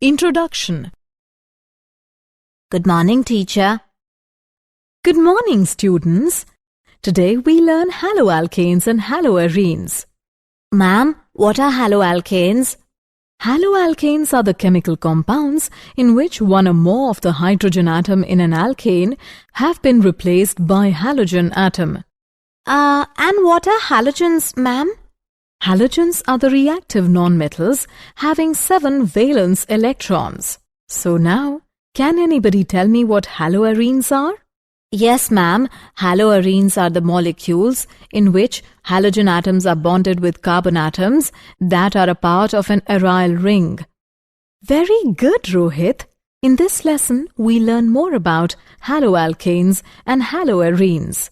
Introduction. Good morning, teacher. Good morning, students. Today we learn haloalkanes and haloarenes. Ma'am, what are haloalkanes? Haloalkanes are the chemical compounds in which one or more of the hydrogen atom in an alkane have been replaced by halogen atom. And what are halogens, ma'am? Halogens are the reactive nonmetals having 7 valence electrons. So now, can anybody tell me what haloarenes are? Yes, ma'am. Haloarenes are the molecules in which halogen atoms are bonded with carbon atoms that are a part of an aryl ring. Very good, Rohit. In this lesson, we learn more about haloalkanes and haloarenes.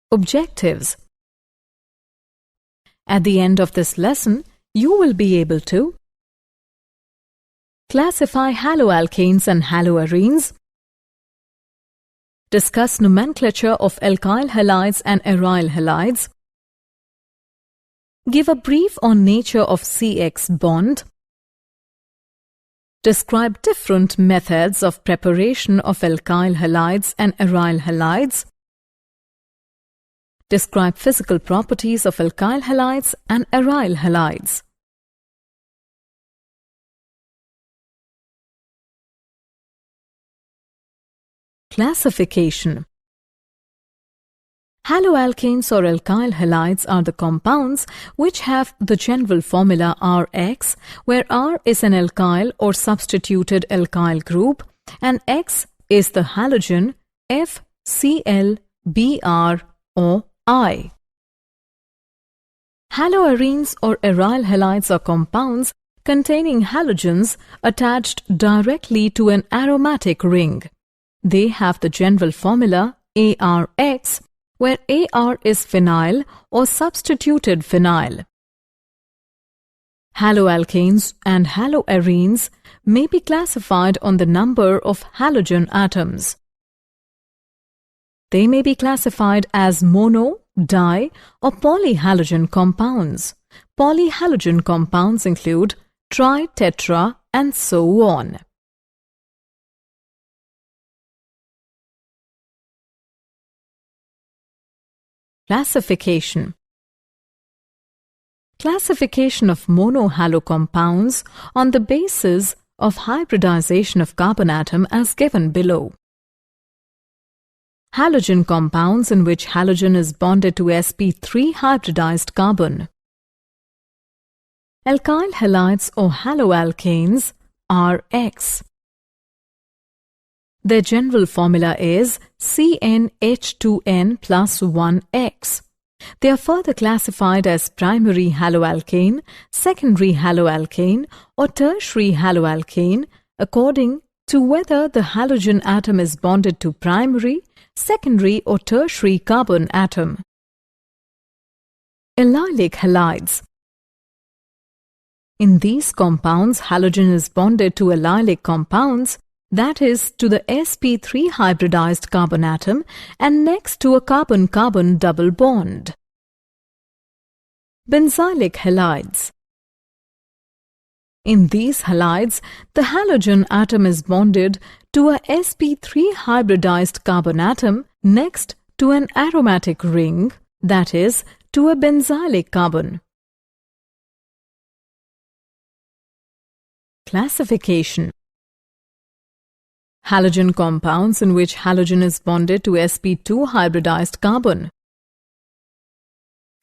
Objectives. At the end of this lesson, you will be able to classify haloalkanes and haloarenes, discuss nomenclature of alkyl halides and aryl halides, give a brief on nature of CX bond, describe different methods of preparation of alkyl halides and aryl halides, describe physical properties of alkyl halides and aryl halides. Classification. Haloalkanes or alkyl halides are the compounds which have the general formula Rx, where R is an alkyl or substituted alkyl group and X is the halogen F, Cl, Br or I. Haloarenes or aryl halides are compounds containing halogens attached directly to an aromatic ring. They have the general formula ARX, where AR is phenyl or substituted phenyl. Haloalkanes and haloarenes may be classified on the number of halogen atoms. They may be classified as mono, di, or polyhalogen compounds. Polyhalogen compounds include tri, tetra, and so on. Classification. Classification of monohalo compounds on the basis of hybridization of carbon atom as given below. Halogen compounds in which halogen is bonded to sp3 hybridized carbon. Alkyl halides or haloalkanes Rx. Their general formula is CnH2n plus 1x. They are further classified as primary haloalkane, secondary haloalkane, or tertiary haloalkane according to whether the halogen atom is bonded to primary, secondary, or tertiary carbon atom. Allylic halides. In these compounds, halogen is bonded to allylic compounds, that is, to the sp3 hybridized carbon atom and next to a carbon-carbon double bond. Benzylic halides. In these halides, the halogen atom is bonded to a sp3 hybridized carbon atom next to an aromatic ring, that is, to a benzylic carbon. Classification. Halogen compounds in which halogen is bonded to sp2 hybridized carbon.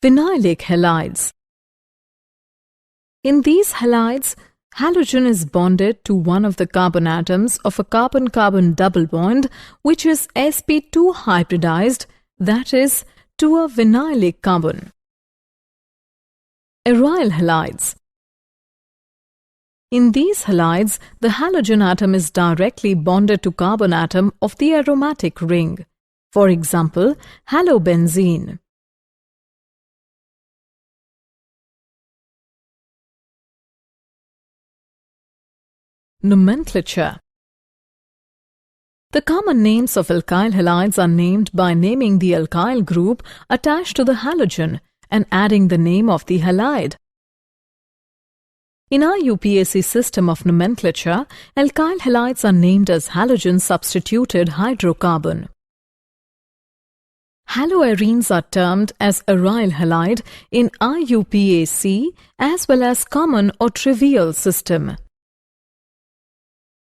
Phenylic halides. In these halides, halogen is bonded to one of the carbon atoms of a carbon-carbon double bond which is sp2 hybridized, that is, to a vinylic carbon. Aryl halides. In these halides, the halogen atom is directly bonded to carbon atom of the aromatic ring. For example, halobenzene. Nomenclature. The common names of alkyl halides are named by naming the alkyl group attached to the halogen and adding the name of the halide. In our UPAC system of nomenclature, alkyl halides are named as halogen-substituted hydrocarbon. Haloarenes are termed as aryl halide in IUPAC as well as common or trivial system.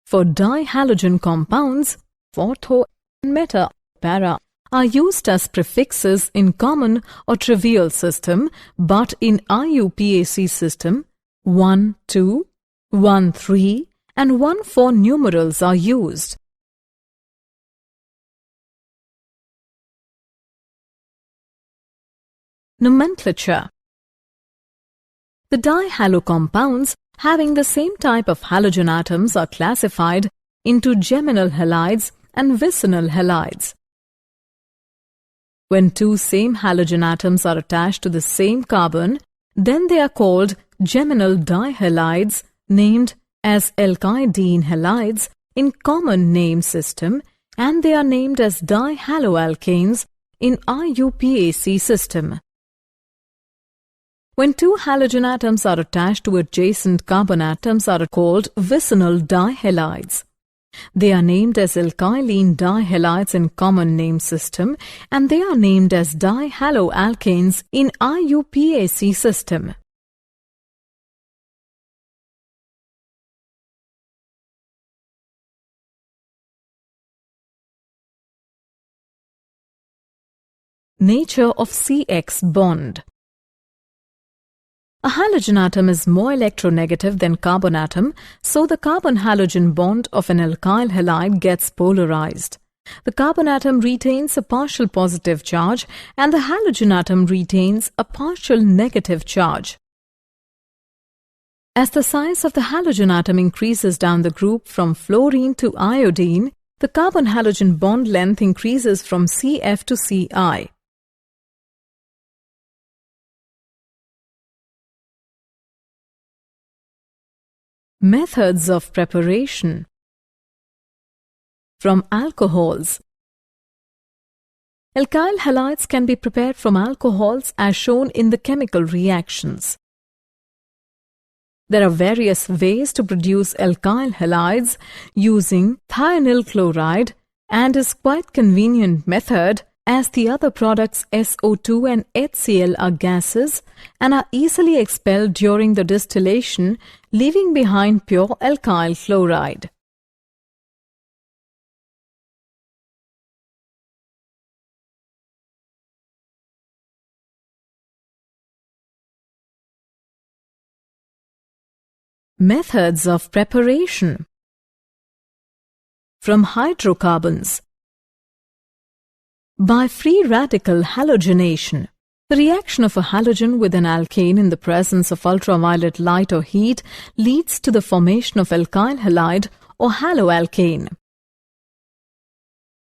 For dihalogen compounds, ortho and meta, para are used as prefixes in common or trivial system, but in IUPAC system, 1, 2, 1, 3 and 1, 4 numerals are used. Nomenclature. The dihalo compounds having the same type of halogen atoms are classified into geminal halides and vicinal halides. When two same halogen atoms are attached to the same carbon, then they are called geminal dihalides, named as alkydene halides in common name system, and they are named as dihaloalkanes in IUPAC system. When two halogen atoms are attached to adjacent carbon atoms are called vicinal dihalides. They are named as alkylene dihalides in common name system, and they are named as dihaloalkanes in IUPAC system. Nature of CX bond. A halogen atom is more electronegative than carbon atom, so the carbon-halogen bond of an alkyl halide gets polarized. The carbon atom retains a partial positive charge and the halogen atom retains a partial negative charge. As the size of the halogen atom increases down the group from fluorine to iodine, the carbon-halogen bond length increases from CF to Ci. Methods of preparation. From alcohols. Alkyl halides can be prepared from alcohols as shown in the chemical reactions. There are various ways to produce alkyl halides using thionyl chloride, and is quite convenient method as the other products SO2 and HCl are gases and are easily expelled during the distillation, leaving behind pure alkyl chloride. Methods of preparation. From hydrocarbons. By free radical halogenation. The reaction of a halogen with an alkane in the presence of ultraviolet light or heat leads to the formation of alkyl halide or haloalkane.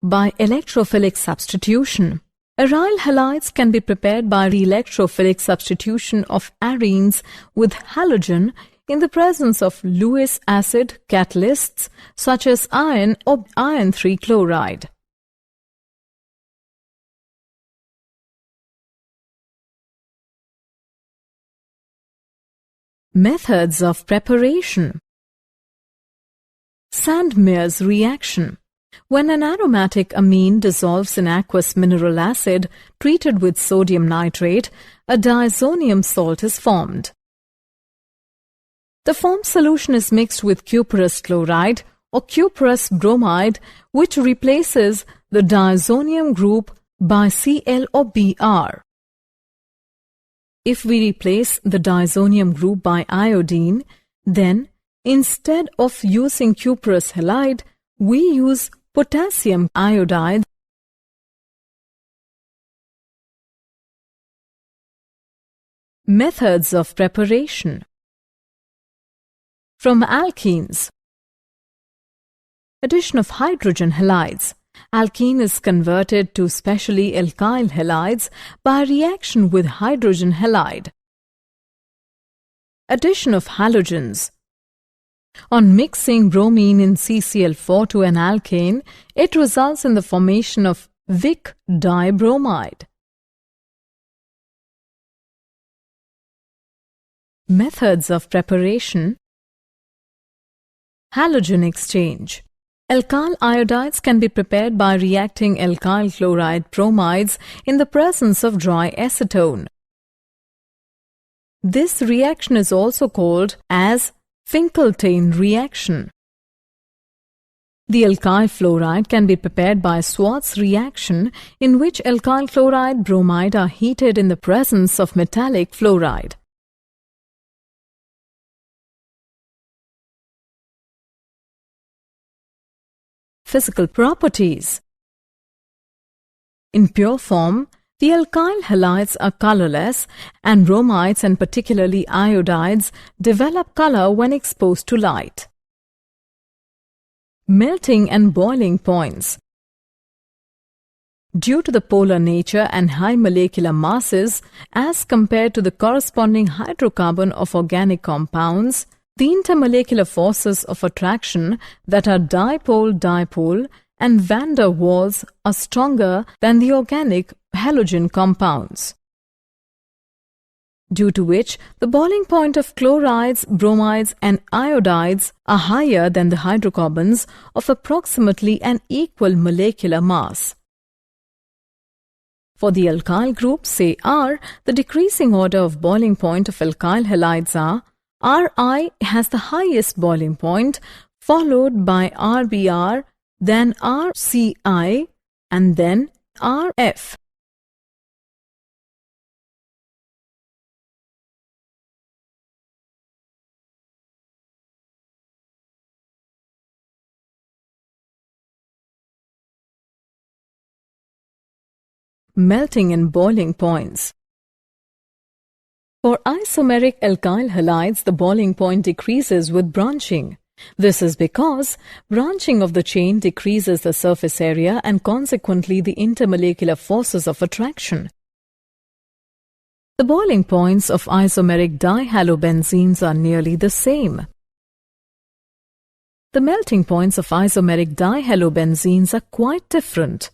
By electrophilic substitution. Aryl halides can be prepared by electrophilic substitution of arenes with halogen in the presence of Lewis acid catalysts such as iron or iron 3 chloride. Methods of preparation. Sandmeyer's reaction. When an aromatic amine dissolves in aqueous mineral acid treated with sodium nitrate, a diazonium salt is formed. The formed solution is mixed with cuprous chloride or cuprous bromide, which replaces the diazonium group by Cl or Br. If we replace the diazonium group by iodine, then instead of using cuprous halide, we use potassium iodide. Methods of preparation. From alkenes. Addition of hydrogen halides. Alkene is converted to specially alkyl halides by reaction with hydrogen halide. Addition of halogens. On mixing bromine in CCl4 to an alkane, it results in the formation of Wick dibromide. Methods of preparation. Halogen exchange. Alkyl iodides can be prepared by reacting alkyl chloride bromides in the presence of dry acetone. This reaction is also called as Finkelstein reaction. The alkyl fluoride can be prepared by Schwarz reaction, in which alkyl chloride bromide are heated in the presence of metallic fluoride. Physical properties. In pure form, the alkyl halides are colorless, and bromides and particularly iodides develop color when exposed to light. Melting and boiling points. Due to the polar nature and high molecular masses as compared to the corresponding hydrocarbon of organic compounds, the intermolecular forces of attraction that are dipole-dipole and van der Waals are stronger than the organic halogen compounds, due to which the boiling point of chlorides, bromides and iodides are higher than the hydrocarbons of approximately an equal molecular mass. For the alkyl group, say R, the decreasing order of boiling point of alkyl halides are Ri has the highest boiling point, followed by Rbr, then Rci, and then Rf. Melting and boiling points. For isomeric alkyl halides, the boiling point decreases with branching. This is because branching of the chain decreases the surface area and consequently the intermolecular forces of attraction. The boiling points of isomeric dihalobenzenes are nearly the same. The melting points of isomeric dihalobenzenes are quite different.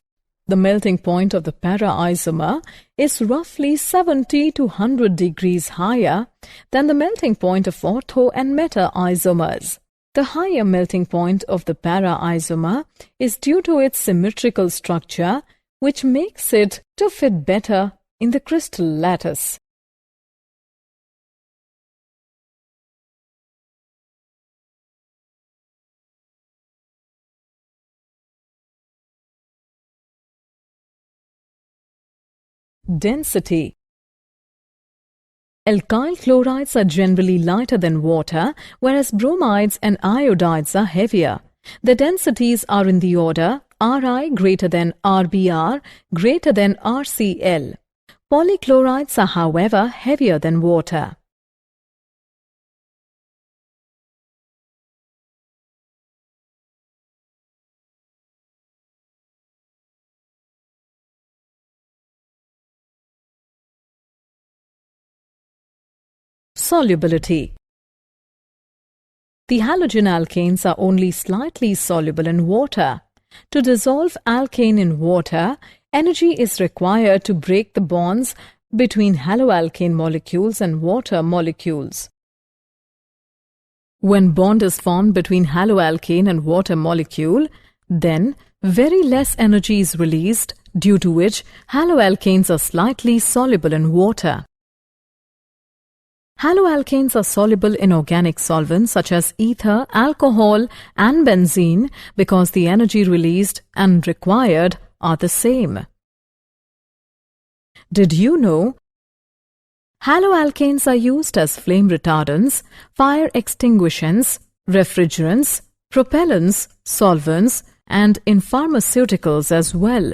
The melting point of the para-isomer is roughly 70 to 100 degrees higher than the melting point of ortho and meta-isomers. The higher melting point of the para-isomer is due to its symmetrical structure, which makes it to fit better in the crystal lattice. Density. Alkyl chlorides are generally lighter than water, whereas bromides and iodides are heavier. The densities are in the order Ri greater than Rbr greater than Rcl. Polychlorides are, however, heavier than water. Solubility. The halogen alkanes are only slightly soluble in water. To dissolve alkane in water, energy is required to break the bonds between haloalkane molecules and water molecules. When bond is formed between haloalkane and water molecule, then very less energy is released, due to which haloalkanes are slightly soluble in water. Haloalkanes are soluble in organic solvents such as ether, alcohol, and benzene because the energy released and required are the same. Did you know haloalkanes are used as flame retardants, fire extinguishants, refrigerants, propellants, solvents, and in pharmaceuticals as well?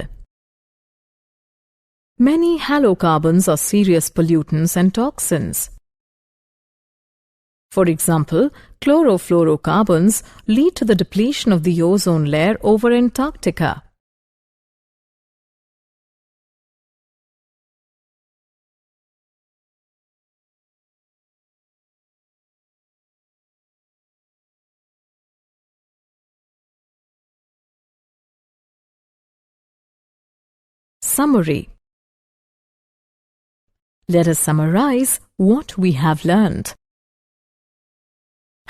Many halocarbons are serious pollutants and toxins. For example, chlorofluorocarbons lead to the depletion of the ozone layer over Antarctica. Summary. Let us summarize what we have learned.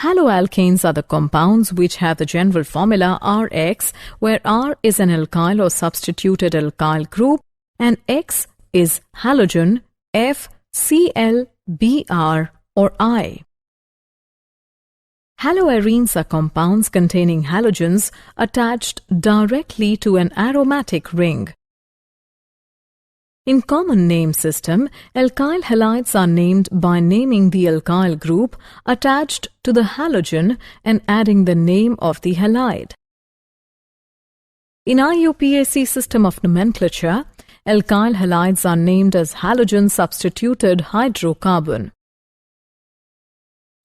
Haloalkanes are the compounds which have the general formula Rx, where R is an alkyl or substituted alkyl group and X is halogen, F, Cl, Br or I. Haloarenes are compounds containing halogens attached directly to an aromatic ring. In common name system, alkyl halides are named by naming the alkyl group attached to the halogen and adding the name of the halide. In IUPAC system of nomenclature, alkyl halides are named as halogen-substituted hydrocarbon.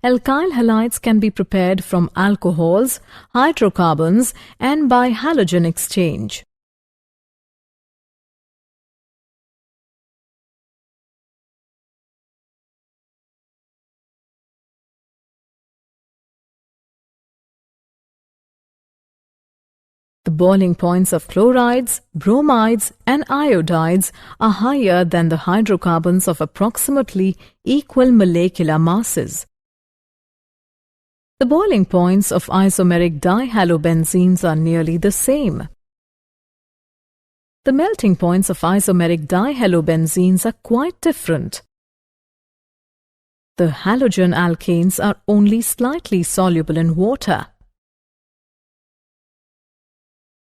Alkyl halides can be prepared from alcohols, hydrocarbons, and by halogen exchange. The boiling points of chlorides, bromides, and iodides are higher than the hydrocarbons of approximately equal molecular masses. The boiling points of isomeric dihalobenzenes are nearly the same. The melting points of isomeric dihalobenzenes are quite different. The halogen alkanes are only slightly soluble in water.